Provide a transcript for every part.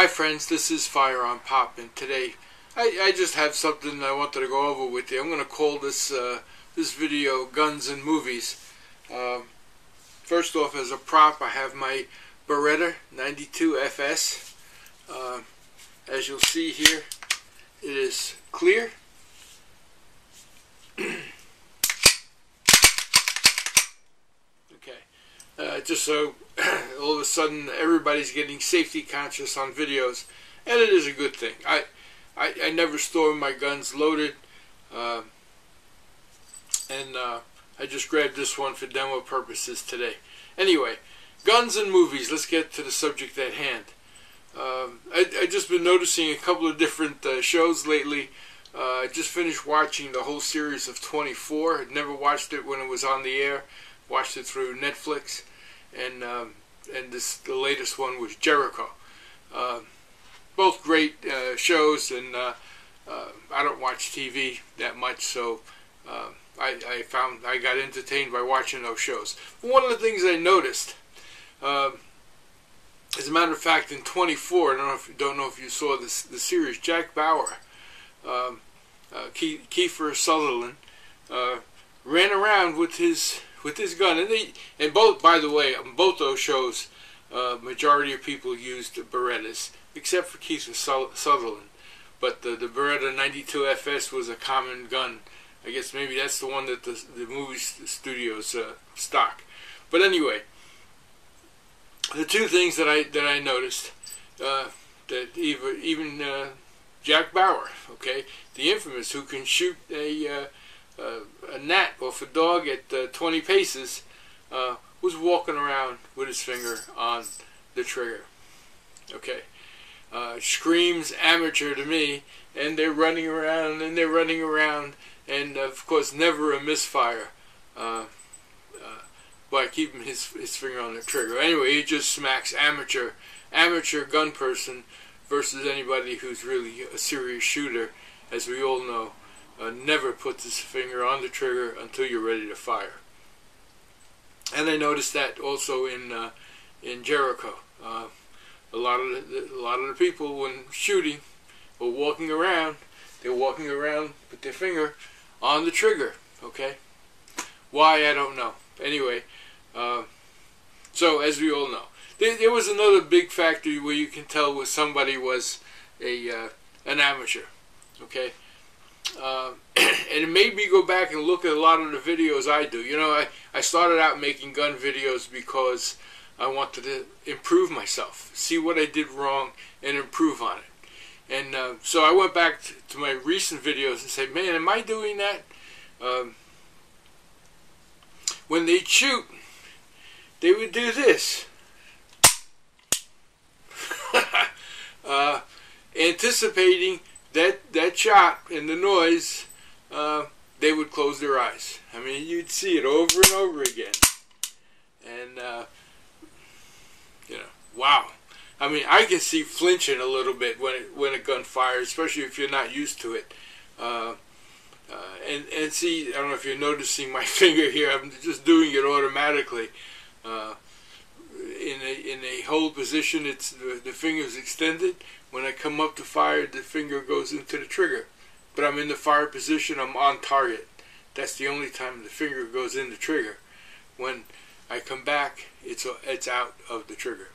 Hi friends, this is FirearmPop, and today I just have something I wanted to go over with you. I'm going to call this this video Guns and Movies. First off, as a prop, I have my Beretta 92 FS. As you'll see here, it is clear. Okay, just so all of a sudden everybody's getting safety conscious on videos, and it is a good thing. I never store my guns loaded, and I just grabbed this one for demo purposes today. Anyway, guns and movies. Let's get to the subject at hand. I just been noticing a couple of different shows lately. I just finished watching the whole series of 24. I'd never watched it when it was on the air. Watched it through Netflix, and the latest one was Jericho. Both great shows, and I don't watch TV that much, so I found I got entertained by watching those shows. One of the things I noticed, as a matter of fact, in 24, I don't know if you saw the series, Jack Bauer, Kiefer Sutherland, ran around with his gun, and both, by the way, on both those shows, majority of people used Berettas, except for Kiefer Sutherland. But the Beretta 92 FS was a common gun. I guess maybe that's the one that the movie studios stock. But anyway, the two things that I noticed, that even Jack Bauer, okay, the infamous, who can shoot a gnat off a dog at 20 paces, was walking around with his finger on the trigger. Okay, screams amateur to me, and they're running around and they're running around, and of course never a misfire by keeping his finger on the trigger. Anyway, he just smacks amateur gun person versus anybody who's really a serious shooter, as we all know. Never puts his finger on the trigger until you're ready to fire. And I noticed that also in Jericho. A lot of the people, when shooting, were walking around. They're walking around with their finger on the trigger. Okay, why, I don't know. Anyway, so as we all know, there was another big factor where you can tell where somebody was an amateur. Okay. And it made me go back and look at a lot of the videos I do. You know, I started out making gun videos because I wanted to improve myself, see what I did wrong, and improve on it. And so I went back to my recent videos and said, man, am I doing that? When they shoot, they would do this. Anticipating that shot and the noise, they would close their eyes. I mean, you'd see it over and over again. And, you know, wow. I mean, I can see flinching a little bit when a gun fires, especially if you're not used to it. And see, I don't know if you're noticing my finger here. I'm just doing it automatically. In a hold position, it's the finger's extended. When I come up to fire, the finger goes into the trigger. But I'm in the fire position, I'm on target. That's the only time the finger goes in the trigger. When I come back, it's out of the trigger.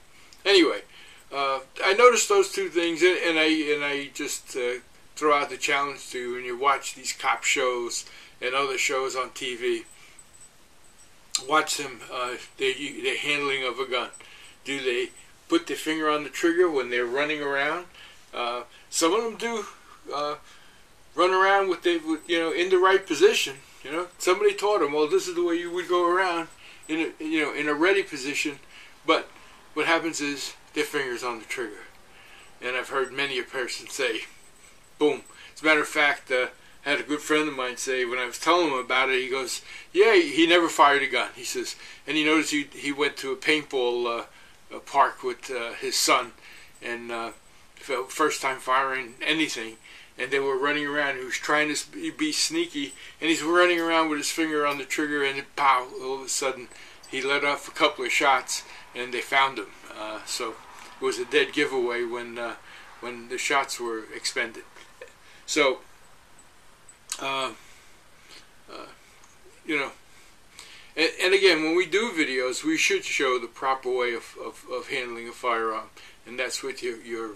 Anyway, I noticed those two things, and I just throw out the challenge to you when you watch these cop shows and other shows on TV. Watch them, their handling of a gun. Do they put their finger on the trigger when they're running around? Some of them do run around with you know, in the right position. You know, somebody taught them, well, this is the way you would go around in a ready position. But what happens is their finger's on the trigger, and I've heard many a person say, boom. As a matter of fact, I had a good friend of mine say, when I was telling him about it, he goes, yeah, he never fired a gun. He says, and he noticed he went to a paintball park with his son, and first time firing anything, and they were running around. He was trying to be sneaky, and he's running around with his finger on the trigger, and pow, all of a sudden he let off a couple of shots, and they found him. So was a dead giveaway when the shots were expended. So, you know, and again, when we do videos, we should show the proper way of handling a firearm, and that's with your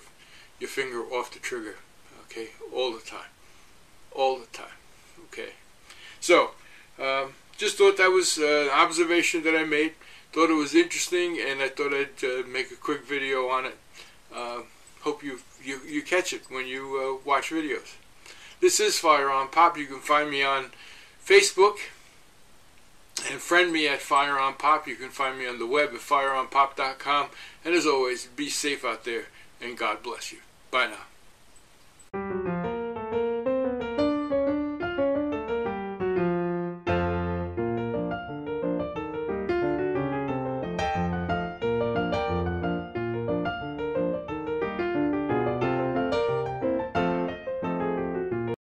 finger off the trigger, okay, all the time, okay. So, just thought that was an observation that I made. Thought it was interesting, and I thought I'd make a quick video on it. Hope you catch it when you watch videos. This is FirearmPop. You can find me on Facebook and friend me at FirearmPop. You can find me on the web at FirearmPop.com. And as always, be safe out there, and God bless you. Bye now.